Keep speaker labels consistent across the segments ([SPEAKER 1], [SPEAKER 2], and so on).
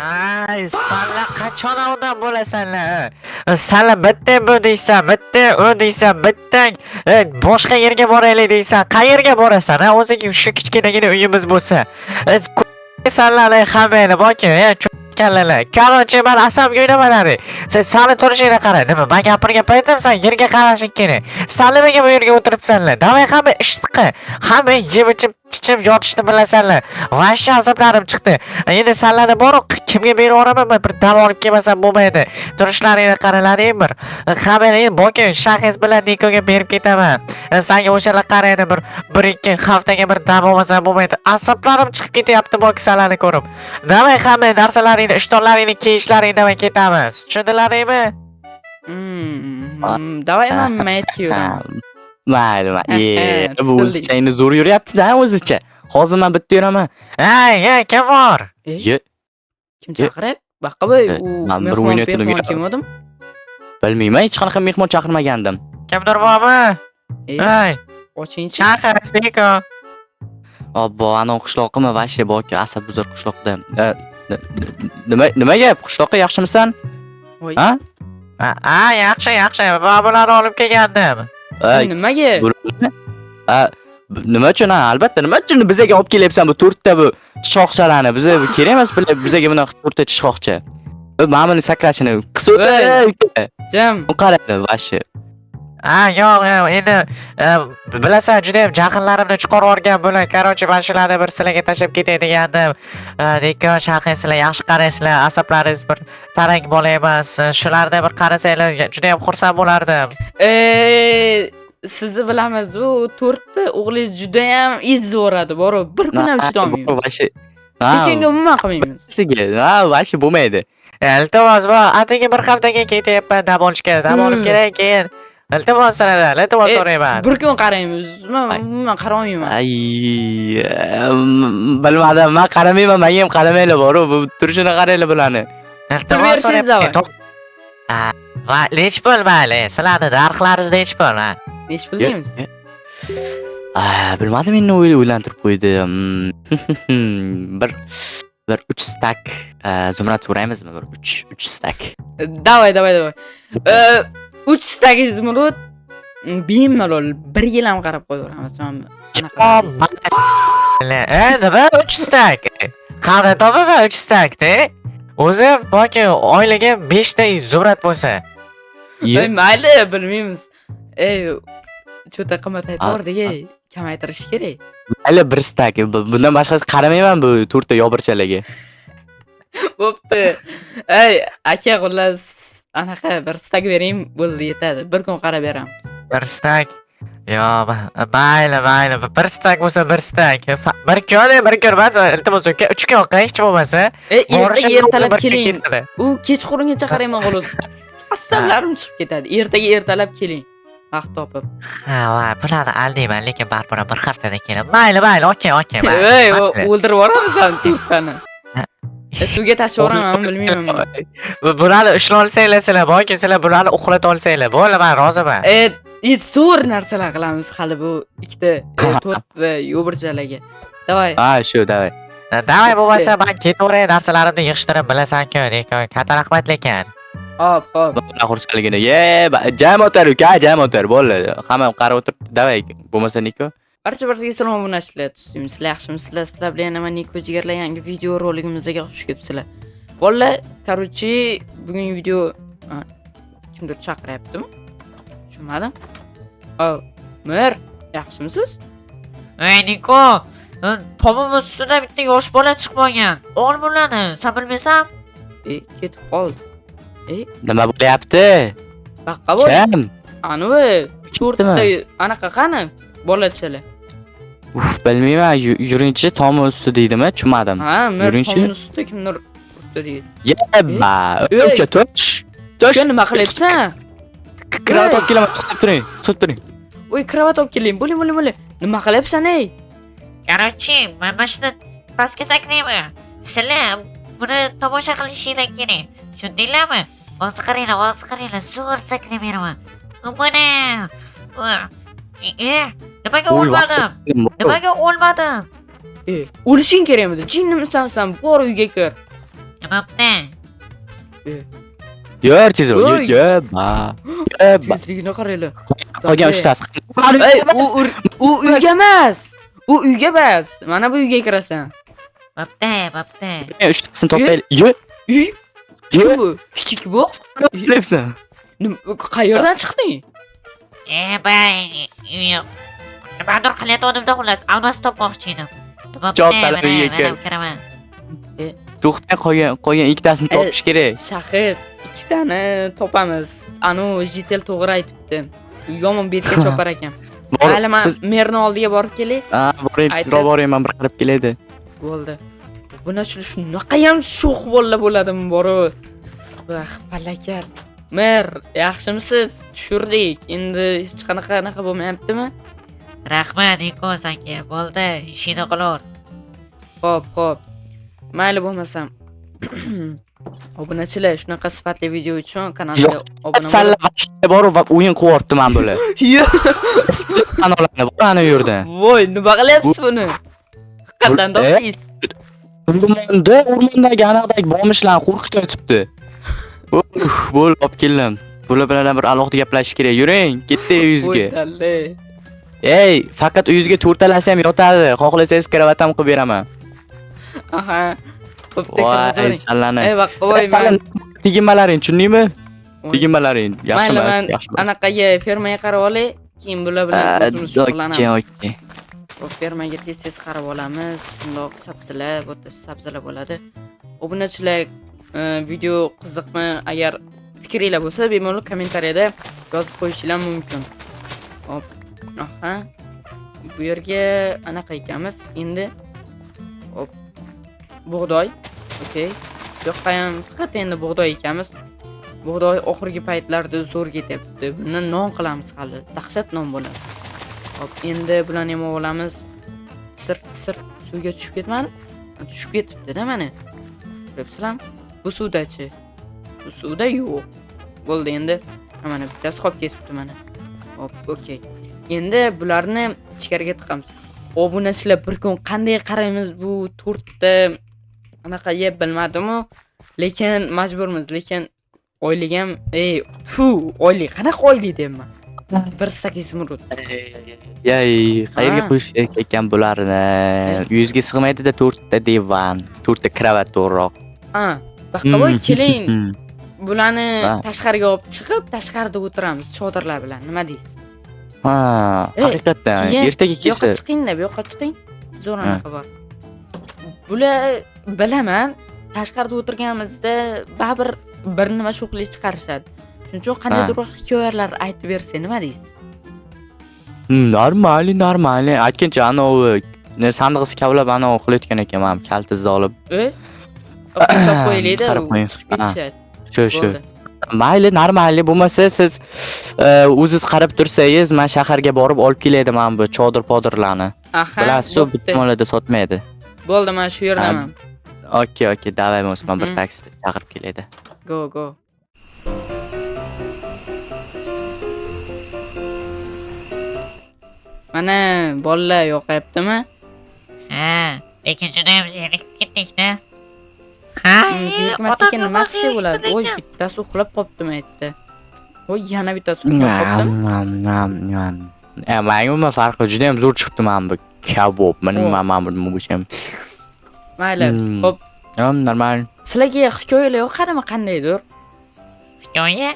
[SPEAKER 1] Ay, senlar qachon odam bo'lasanlar? Senlar bitta bu deysan, bitta u deysan, bitta boshqa yerga boraylik deysan. Qayerga borasan? Ha, o'zing shu kichkinagina uyimiz bo'lsa. Senlar hammangni boki, kallalar. Короче, men asabga o'ynamalari. Sen sani turishingni qara. Nima? Men gapirgan paytim sen yerga qarashing kerak. Sen nimaga bu yerga o'tiribsanlar? Davay hamma ishtiqi. Hamma yeb-ichib chichib yotishni bilasanlar. Vashsha azoblarim chiqdi. Endi senlarni boruq kimga berib yuboraman? Bir dam olib kelmasam bo'lmaydi. Turishlaringni qaralaring bir. Hammani boki shahs bilan Nikoga berib ketaman. Senga o'shalar qaraydi bir ikki haftaga bir dam olmasam bo'lmaydi. Asablarim chiqib ketyapti boki senlarni ko'rib. Davay hamma narsalaringni, ishtonlaringni kiyishlaring davay ketamiz. Tushundilaringmi?
[SPEAKER 2] Davay men maytga yuraman.
[SPEAKER 3] Mayli. Bu o'zicha zo'r yuryapti-da o'zicha. Hozir men bitta yuraman.
[SPEAKER 1] Hey, kim bor?
[SPEAKER 2] Kim chaqirib? Baqqa-boy,
[SPEAKER 3] men bir o'ynayotgandim.
[SPEAKER 2] kelmadim.
[SPEAKER 3] Bilmayman, hech qanaqa mehmon chaqirmagandim.
[SPEAKER 1] Kimdir bormi? Hey,
[SPEAKER 2] Ochingchi.
[SPEAKER 1] chaqir, Niko.
[SPEAKER 3] Obbo, ana qishloqimi vashsha boki, asab buzar qishloqda. Nima gap? Qishloqqa yaxshimisan?
[SPEAKER 2] Voy.
[SPEAKER 3] Ha?
[SPEAKER 1] Yaxshi. Babularni olib kelgandim.
[SPEAKER 2] Nimaga?
[SPEAKER 3] Nima uchun? Albatta, nima uchun bizaga olib kelyapsan bu 4 ta bu shoxchalarni? Bizga kerak emas, bizaga buni 4 ta shoxcha. Mana buni sakrashini qis o'tir.
[SPEAKER 2] Jam.
[SPEAKER 3] Qaraydi vashsha.
[SPEAKER 1] Yo'q, endi bilasan, juda ham jahllarimni chiqarib yuborgan bo'lar. Короче, men shularni bir sizlarga tashlab ketay degandim. Niko, shaqaysizlar, yaxshi qaraysizlar, asablaringiz bir tarang bola emas. Shularni bir qarasanglar, juda ham xursand bo'lardim.
[SPEAKER 2] Sizni bilamiz, bu 4 ta o'g'lingiz juda ham izvoradi, borib bir kun ham chidolmaymiz.
[SPEAKER 3] Vashsha.
[SPEAKER 2] Lekinga umuman qilmaymiz.
[SPEAKER 3] Sizga, vashsha bo'lmaydi.
[SPEAKER 1] Iltimos, atigi bir haftaga ketyapman dam olishga, dam olib kelay keyin. Iltimos so'rayman.
[SPEAKER 2] Bir kun qaraymiz. Men umuman qaramayman.
[SPEAKER 3] Bilmadim, men qaramayman, menga ham qaramaylar bor-ku, bu turishini qaranglar bularni.
[SPEAKER 1] Iltimos so'rayman. Va nech pul mayli? Sizlarni narxlaringiz nech pul?
[SPEAKER 2] Nech pul deymiz?
[SPEAKER 3] Bilmadim, meni o'ylantirib qo'ydi. Bir 3 stak zumrad so'raymizmi? 3 stak.
[SPEAKER 2] Davay. 3 stak zumrad bemalol 1 yil ham qarab qo'yaveramiz.
[SPEAKER 1] Nima 3 stak? Qanday topaman 3 stakni? O'zi boki oyliga 5 ta zumrad bo'lsa.
[SPEAKER 2] Mayli, bilmaymiz. Cho'ta qimmat aytvordi, kamaytirish kerak.
[SPEAKER 3] Mayli 1 stak. Bundan boshqasi qaramayman bu 4 ta yo'birchalarga.
[SPEAKER 2] Bo'pti. Aka, xullas anaqa 1 stak bering, bo'ldi, yetadi. Bir kun qarab beramiz.
[SPEAKER 1] 1 stak. Yo, mayli. 1 stak bo'lsa 1 stak. Bir kun emas, iltimos 3 kun hech bo'lmasa.
[SPEAKER 2] Ertalab keling. U kechqurungacha qarayman xolos. Asablarim chiqib ketadi. Ertalab keling. Vaqt topib.
[SPEAKER 1] Bularni aldayman, lekin baribir bir haftada kelib. Mayli, okey.
[SPEAKER 2] O'ldirib yuboramisan tepani. Suvga tashib yuboraman, bilmayman.
[SPEAKER 1] Bularni ushlab olsanglar, sizlar boki, sizlar bularni uxlata olsanglar, bo'ldi, men roziman.
[SPEAKER 2] Zo'r narsalar qilamiz hali bu 2 ta 4 ta yo'birchalarga. Davay.
[SPEAKER 3] Shu, davay.
[SPEAKER 1] Davay bo'lmasa, men ketaveray, narsalarimni yig'ishtirib bilasan-ku, katta rahmat lekin.
[SPEAKER 2] Hop.
[SPEAKER 3] Buna xursandligini. Jam o'tar uka, jam o'tar. Bo'ldi. Hamma qarab o'tiribdi. Davay, bo'lmasa Niko.
[SPEAKER 2] Barchaga salom bo'linglar. Sizlar yaxshimisizlar? Sizlar bilan yana Niko jigarlar yangi video roligimizga xush kelibsizlar. Bolalar, короче, bugun video kimdir chaqiryaptimi? Tushunmadim. Mer, yaxshimisiz?
[SPEAKER 1] Niko, tomim ustida bitta yosh bola chiqib olgan. Ol bularni, sen bilmaysan?
[SPEAKER 2] Ketib qol.
[SPEAKER 3] Nima bo'lyapti?
[SPEAKER 2] Baqqa bo'l.
[SPEAKER 3] Kim?
[SPEAKER 2] Anavi 4 ta anaqa qani? Bolachalar.
[SPEAKER 3] Bilmayman, yurinchi tomi usti deydimi? Tushunmadim.
[SPEAKER 2] Yurinchi tomi ustida kimdir uribdi deydi.
[SPEAKER 3] Yeba, uka to'sh.
[SPEAKER 2] Nima qilyapsan?
[SPEAKER 3] Kravat olib kelaman, chiqib turing.
[SPEAKER 2] Voy, kravat olib keling. Bo'ling. Nima qilyapsan, ey?
[SPEAKER 4] Короче, men mashina pastga sakrayman. Sizlar buni tomosha qilishinglar kerak. Tushundinglarmi? Hozir qaranglar, zo'r sakrayveraman. Mana. Nimaga
[SPEAKER 3] Oy,
[SPEAKER 4] o'lmadim?
[SPEAKER 3] vaqt-
[SPEAKER 4] Nimaga o'lmadim?
[SPEAKER 2] O'lishing kerakmidi? Jinnimisan sen? Bor uyga kir.
[SPEAKER 4] Nimamda?
[SPEAKER 3] Yur tezroq,
[SPEAKER 2] Oy.
[SPEAKER 3] yur. Ba.
[SPEAKER 2] Tezligini qaranglar.
[SPEAKER 3] Qolgan uchtasi.
[SPEAKER 2] Ey, u uyga emas. U uyga emas. Mana bu uyga kirasan.
[SPEAKER 4] Bo'pti.
[SPEAKER 3] Uchtasini topaylik. Yur.
[SPEAKER 2] Uy? Kim bu? Kichik bu?
[SPEAKER 3] Bilepsan.
[SPEAKER 2] Qayerdan chiqding?
[SPEAKER 4] Nimadir qilayotganimda xullas almas topmoqchi edim.
[SPEAKER 3] Javob salab uyga kir.
[SPEAKER 4] kiraman.
[SPEAKER 3] To'xta, qolgan ikkitasini topish kerak.
[SPEAKER 2] Shaxs, ikkitani topamiz. Anu Jitel to'g'ri aytibdi. Yomon betga chopar ekan. Mayli, men
[SPEAKER 3] Siz
[SPEAKER 2] merni oldiga borib kelay.
[SPEAKER 3] boring, tezroq boring, men bir qarab keladi.
[SPEAKER 2] Bo'ldi. Buni shunaqa ham sho'x bo'ladimi boru. Vah, palakat. Mer, yaxshimisiz? Tushirdik. Endi hech qanaqa bo'lmayaptimi?
[SPEAKER 4] Rahmat, Nikos aka. Bo'ldi, ishini qilaver.
[SPEAKER 2] Xo'p. Mayli bo'lmasam. Obunachilar, shunaqa sifatli video uchun kanalga obuna
[SPEAKER 3] Salla borib va o'yin qilyapti men buni. Kanallarni bor ana yerda.
[SPEAKER 2] Voy, nima qilyapsiz buni? Qandan topdingiz?
[SPEAKER 3] O'rmondagi anaqdagi bomishlarni qo'rqitayotibdi. Bo'lib olib keldim. Bular bilan bir alohida gaplashish kerak. Yuring, ketdi uyingizga.
[SPEAKER 2] Talle.
[SPEAKER 3] Ey, faqat uyingizga to'rtalasi ham yotadi. Xohlasangiz kravatam qilib beraman.
[SPEAKER 2] Aha. Xo'p,
[SPEAKER 3] Voy,
[SPEAKER 2] tekrar
[SPEAKER 3] sallani.
[SPEAKER 2] Ey, vaq, voy, men
[SPEAKER 3] Tegimalaring, tushundingmi? Tegimalaring.
[SPEAKER 2] mayli, men
[SPEAKER 3] Yaxshi.
[SPEAKER 2] anaqaga fermaga qarab olay, keyin bular bilan o'zimiz shug'ullanamiz.
[SPEAKER 3] Okey.
[SPEAKER 2] Xo'p, fermaga tez qarab olamiz. Shundoq sabzilar, bu yerda sabzilar bo'ladi. Obunachilar, video qiziqmi? Agar fikringlar bo'lsa, bemalol kommentariyada yozib qo'yishinglar mumkin. Hop. Aha. Bu yerga anaqa ekanmiz. Endi hop. Bug'doy. Okey. Yoqqa ham faqat endi bug'doy ekanmiz. Bug'doy oxirgi paytlarda zo'r ketyapti. Bundan non qilamiz hali. Dahshat non bo'ladi. Hop, endi bularni ham olamiz. Sir suvga tushib ketmadi? Tushib ketibdi-da mana. Ko'ribsizlarmi? Bu suvdachi. Bu suvda yo'q. Bo'ldi endi. Mana bittasi qolib ketibdi mana. Hop, okey. Endi bularni ichkariga tiqamiz. Obunachilar, bir kun qanday qaraymiz bu to'rtta anaqa yeb bilmadim-ku, lekin majburmiz. Lekin oylik ham, oylik qanaqa oylik deyman. 1.8 murut.
[SPEAKER 3] Yey, qayerga qo'yish ekan bularni? Yuzga sig'maydi-da 4 ta divan, 4 ta kravat to'g'riroq.
[SPEAKER 2] Ha, Baqavoy, keling. Bularni tashqariga olib chiqib, tashqarida o'tiramiz chodirlar bilan. Nima deysiz?
[SPEAKER 3] Ha, haqiqatdan. Ertaga kelsa.
[SPEAKER 2] Yo'qqa chiqing-da, bu yoqqa chiqing. Zo'r anaqa bor. Bular bilaman, tashqarida o'tirganimizda baribir bir nima sho'xlik chiqarishadi. Shuning uchun qandaydir hikoyalar aytib bersa, nima deysiz?
[SPEAKER 3] Normal. Aytgancha anovi sandig'isi kavlab anovi qilayotgan ekan, men kaltizni olib.
[SPEAKER 2] Qo'yib qo'ylaydi, chiqib ketishadi.
[SPEAKER 3] Shu. Mayli, normal bo'lmasa siz o'zingiz qarab tursangiz, men shaharga borib olib kelaydi men bu chodir-podirlarni.
[SPEAKER 2] Aha.
[SPEAKER 3] Bilasiz, bitta molada sotmaydi.
[SPEAKER 2] Bo'ldi, men shu yerdaman.
[SPEAKER 3] Okey, davay Osmon bir taksi chaqirib keladi.
[SPEAKER 2] Go. Mana bolalar yo'qyaptimi?
[SPEAKER 4] Ha, lekin juda ham zerikib ketdik-da.
[SPEAKER 2] Zerikmaslikka nima qilsa bo'ladi? Voy, bittasi uxlab qolibdimi aytdi. Voy, yana bittasi uxlab qolibdimi?
[SPEAKER 3] Menga farqi juda ham zo'r chiqibdi men bu kabob. Men bu bo'lsam.
[SPEAKER 2] Mayli, xo'p.
[SPEAKER 3] Normal.
[SPEAKER 2] Sizlarga hikoyalar yoqadimi qandaydir?
[SPEAKER 4] Hikoya?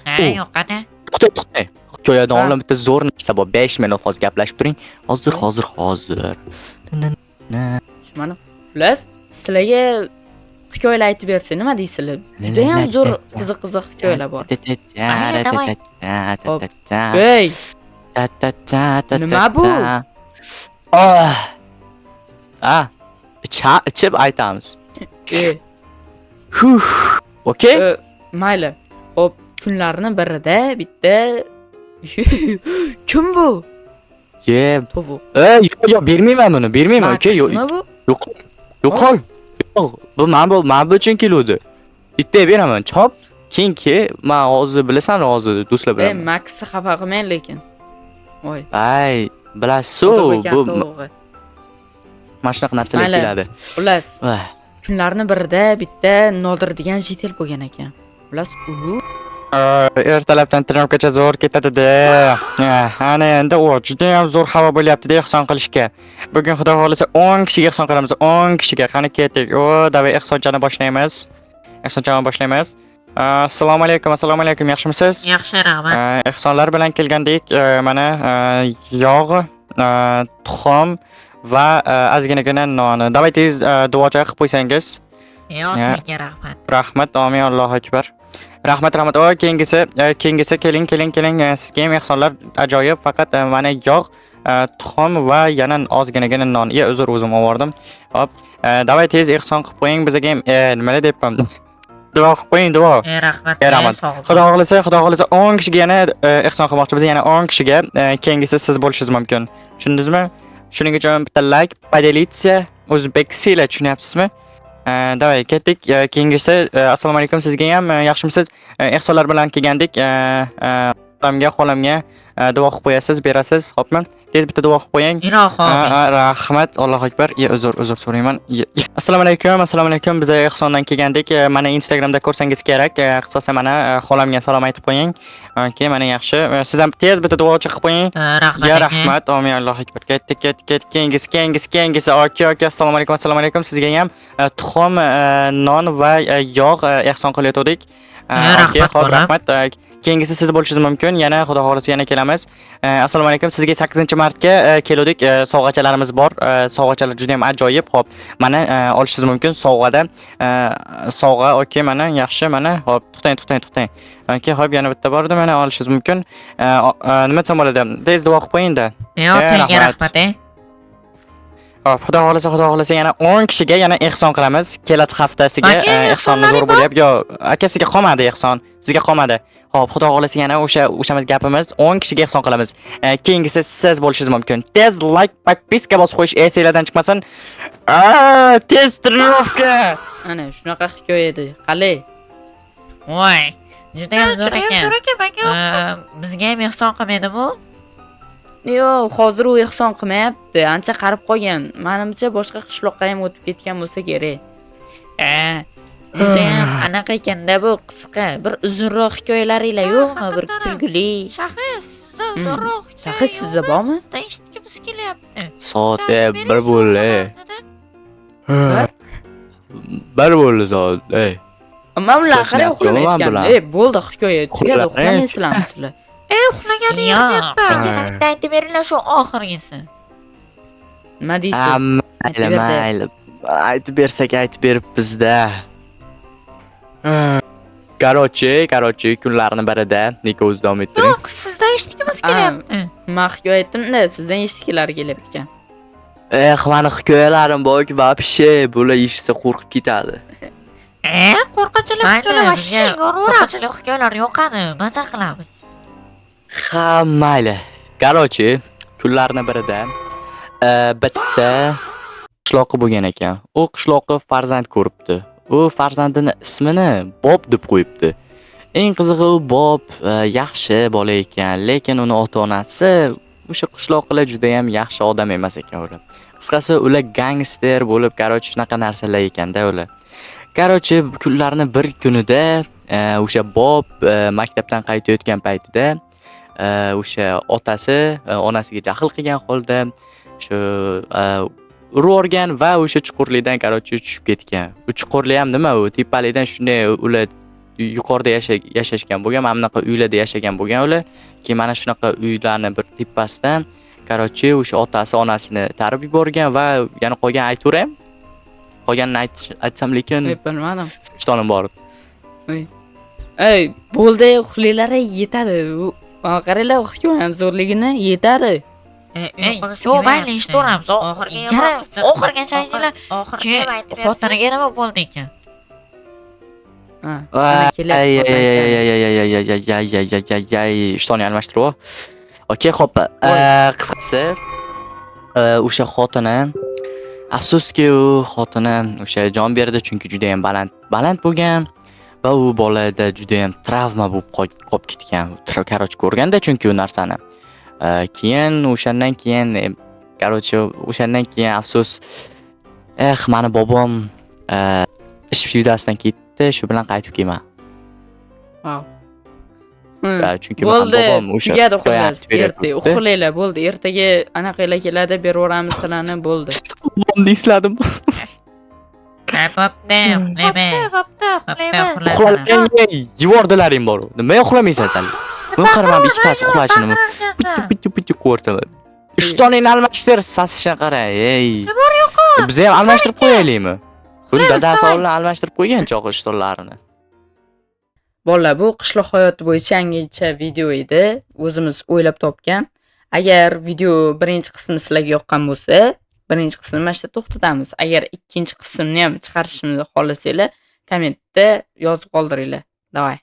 [SPEAKER 4] Ha, yoqadi.
[SPEAKER 3] To'xta. Hikoyadan oldin bitta zo'r narsa bor. 5 minut hozir gaplashib turing. Hozir.
[SPEAKER 2] Mana plus sizlarga hikoyalar aytib bersa, nima deysizlar? Juda ham zo'r qiziq hikoyalar bor. Hey, nima bu?
[SPEAKER 3] Ichib aytamiz.
[SPEAKER 2] Huh.
[SPEAKER 3] Okey?
[SPEAKER 2] Mayli. Hop, kunlarning birida bitta kim bu? Tovuq.
[SPEAKER 3] Yo'q, bermayman buni, bermayman, okey? Yo'q. Yo'q. Bu men bu uchun keluvdi. Bitta beraman, chop. Keyingi men hozir bilasan, hozir do'stlar bilan.
[SPEAKER 2] Max xafa qilmang lekin. Voy.
[SPEAKER 3] Ay, bilasiz-ku, bu mana shunaqa narsalar
[SPEAKER 2] Mayli.
[SPEAKER 3] keladi.
[SPEAKER 2] Xullas,
[SPEAKER 3] Voy.
[SPEAKER 2] kunlarni birida bitta Nodir degan jitel bo'lgan ekan. Xullas, u
[SPEAKER 1] Ertalabdan trenirovkacha zo'r ketadi-da. Ana endi u juda ham zo'r havo bo'lyapti-da ehson qilishga. Bugun xudo xolisa 10 kishiga ehson qilamiz. 10 kishiga. Qani ketdik. Davay ehsonchani boshlaymiz. Ehsonchani boshlaymiz. Assalomu alaykum, assalomu alaykum. Yaxshimisiz?
[SPEAKER 4] Yaxshi, rahmat.
[SPEAKER 1] Ehsonlar bilan kelgandik. Mana yog', tuxum va ozginagina non. Davay tez duocha qilib qo'ysangiz.
[SPEAKER 4] Yo'q, rahmat.
[SPEAKER 1] Rahmat, amin, Allohu akbar. Rahmat. Keyingisi keling. Sizga ham ehsonlar ajoyib, faqat mana yog', tuxum va yana ozginagina non. Uzr, o'zim oldim. Hop. Davay tez ehson qilib qo'ying bizga ham. Nima deyapman? Duo qilib qo'ying, duo.
[SPEAKER 4] Rahmat.
[SPEAKER 1] Rahmat. Xudo xolisa 10 kishiga yana ehson qilmoqchi. Biz yana 10 kishiga keyingisi siz bo'lishingiz mumkin. Tushundingizmi? Shuning uchun bitta like, podelиться, o'zbekcha tushunyapsizmi? Davay ketdik. Keyingisi assalomu alaykum, sizga ham yaxshimisiz? Ehsonlar bilan kelgandik. Xolamga duo qilib qo'yasiz, berasiz, xo'pmi? Tez bitta duo qilib qo'ying.
[SPEAKER 4] Ilohim.
[SPEAKER 1] Rahmat, Allohu akbar. Uzr so'rayman. Assalomu alaykum. Biz ehsondan kelgandik. Mana Instagramda ko'rsangiz kerak. Qisqasi mana xolamga salom aytib qo'ying. Okey, mana yaxshi. Siz ham tez bitta duo qilib qo'ying.
[SPEAKER 4] Rahmat.
[SPEAKER 1] Rahmat. Amin, Allohu akbar. Ketdik. Keyingisi. Okey. Assalomu alaykum. Sizga ham tuxum, non va yog' ehson qilayotdik.
[SPEAKER 4] Rahmat,
[SPEAKER 1] Xo'p, rahmat. Keyingisi siz bo'lishingiz mumkin. Yana xudo xolisa yana kelamiz. Assalomu alaykum. Sizga 8-martga keldik. Sovg'achalarimiz bor. Sovg'achalar juda ham ajoyib. Xo'p, mana olishingiz mumkin sovg'ada. Sovg'a, okey, mana yaxshi, mana. Xo'p, to'xtang. Okey, xo'p, yana bitta bor edi, mana olishingiz mumkin. Nima desam bo'ladi? Tez duo qilib qo'ying-da.
[SPEAKER 4] Yo'q, rahmat.
[SPEAKER 1] Hop, xudo xolisa yana 10 kishiga yana ehson qilamiz. Kelasi haftasiga ehsonni zo'r bo'lyapti. Yo, akasiga qolmadi ehson. Sizga qolmadi. Hop, xudo xolisa yana o'shamiz gapimiz 10 kishiga ehson qilamiz. Keyingisi siz bo'lishingiz mumkin. Tez like, podpiska bosib qo'yish esingizdan chiqmasin. Tez trenirovka.
[SPEAKER 2] ana shunaqa hikoya edi. Qalay?
[SPEAKER 4] Voy. Juda ham zo'r ekan. Bizga ham ehson qilmaydimi?
[SPEAKER 2] Yo'q, hozir u ehson qilmayapti. Ancha qarib qolgan. Menimcha boshqa qishloqqa ham o'tib ketgan bo'lsa kerak.
[SPEAKER 4] Juda ham anaqa ekanda bu qisqa, bir uzunroq hikoyalaringlar yo'qmi? Bir kulgili. Shahis, sizda uzunroq.
[SPEAKER 2] Shahis sizda bormi?
[SPEAKER 4] Eshitgimiz kelyapti.
[SPEAKER 3] Soat 1 bo'ldi.
[SPEAKER 2] Bir?
[SPEAKER 3] 1 bo'ldi soat.
[SPEAKER 2] Men ular qaray uxlamayotgan. Bo'ldi hikoya. Tugadi, uxlamaysizlarmi sizlar?
[SPEAKER 4] Uxlaganingizni yana bitta aytib beringlar shu oxirgisi.
[SPEAKER 2] Nima deysiz?
[SPEAKER 3] Mayli. Aytib bersak aytib beribmiz-da. Короче, kunlarning birida nikoh davom ettiring.
[SPEAKER 4] Yo'q, sizdan eshitgimiz kelyapti.
[SPEAKER 2] Men hikoya aytdim-da, sizdan eshitganlar kelyapti ekan.
[SPEAKER 3] Mani hikoyalarim borki, вообще bular eshitsa qo'rqib ketadi.
[SPEAKER 4] Qo'rqinchli hikoyalar vashshe qo'rqinchli hikoyalar yoqadi, maza qilamiz.
[SPEAKER 3] Ha, mayli. Короче, kunlarning birida bitta qishloqi bo'lgan ekan. U qishloqi farzand ko'ribdi. U farzandini ismini Bob deb qo'yibdi. Eng qizig'i u Bob yaxshi bola ekan, lekin uni ota-onasi o'sha qishloqlar juda ham yaxshi odam emas ekan ular. Qisqasi ular gangster bo'lib, короче, shunaqa narsalar ekanda ular. Короче, kunlarning bir kunida o'sha Bob maktabdan qaytayotgan paytida o'sha otasi onasiga jahl qilgan holda shu urib va o'sha chuqurlikdan короче tushib ketgan. U chuqurlik ham nima u? Tepalikdan shunday ular yuqorida yashashgan bo'lgan, mana bunaqa uylarda yashagan bo'lgan ular. Keyin mana shunaqa uylarning bir tepasidan короче o'sha otasi onasini tarib yuborgan va yana qolgan aytavram. Qolganini aytsam lekin
[SPEAKER 2] bilmadim.
[SPEAKER 3] ishtonim bor.
[SPEAKER 2] Bo'ldi, uxlaylari yetadi. Mana qaranglar, hikoyaning zo'rligini yetadi.
[SPEAKER 4] Yo'q, mayli, eshitaveramiz. Oxirgacha aytinglar. Keyin xotiniga nima bo'ldi ekan?
[SPEAKER 3] Ishtonni almashtirib. Okey, xo'p. Qisqasi o'sha xotini afsuski u xotini o'sha jon berdi, chunki juda ham baland bo'lgan va u bolada juda ham travma bo'lib qolib ketgan. Короче, ko'rganda chunki u narsani. Keyin o'shandan keyin короче, o'shandan keyin afsus mani bobom ish yuzasidan ketdi, shu bilan qaytib kelman.
[SPEAKER 2] Wow.
[SPEAKER 3] Chunki mani
[SPEAKER 2] Bo'ldi,
[SPEAKER 3] bobom o'sha
[SPEAKER 2] tugadi
[SPEAKER 3] Xitoy
[SPEAKER 2] xullas.
[SPEAKER 3] aktivida
[SPEAKER 2] Erta uxlanglar, bo'ldi. Ertaga anaqalar keladi, beraveramiz sizlarni, bo'ldi.
[SPEAKER 3] Bobomni esladim.
[SPEAKER 4] Bo'pti, uxlaymiz.
[SPEAKER 2] Bo'pti,
[SPEAKER 3] Uxlab yubordilaring bor. Nima uxlamaysan sen? Men qaraman ikkitasi uxlashini. Bitti ko'rtaman. Ishtoningni almashtir, sasishini qara. Ey. Biz ham almashtirib qo'yaylikmi? Buni dadasi oldin almashtirib qo'ygan choq ishtonlarini.
[SPEAKER 2] Bolalar, bu qishloq hayoti bo'yicha yangicha video edi. O'zimiz o'ylab topgan. Agar video birinchi qismi sizlarga yoqqan bo'lsa, birinchi qismni mana shu yerda to'xtatamiz. Agar ikkinchi qismni ham chiqarishimizni xohlasanglar, kommentda yozib qoldiringlar. Davay.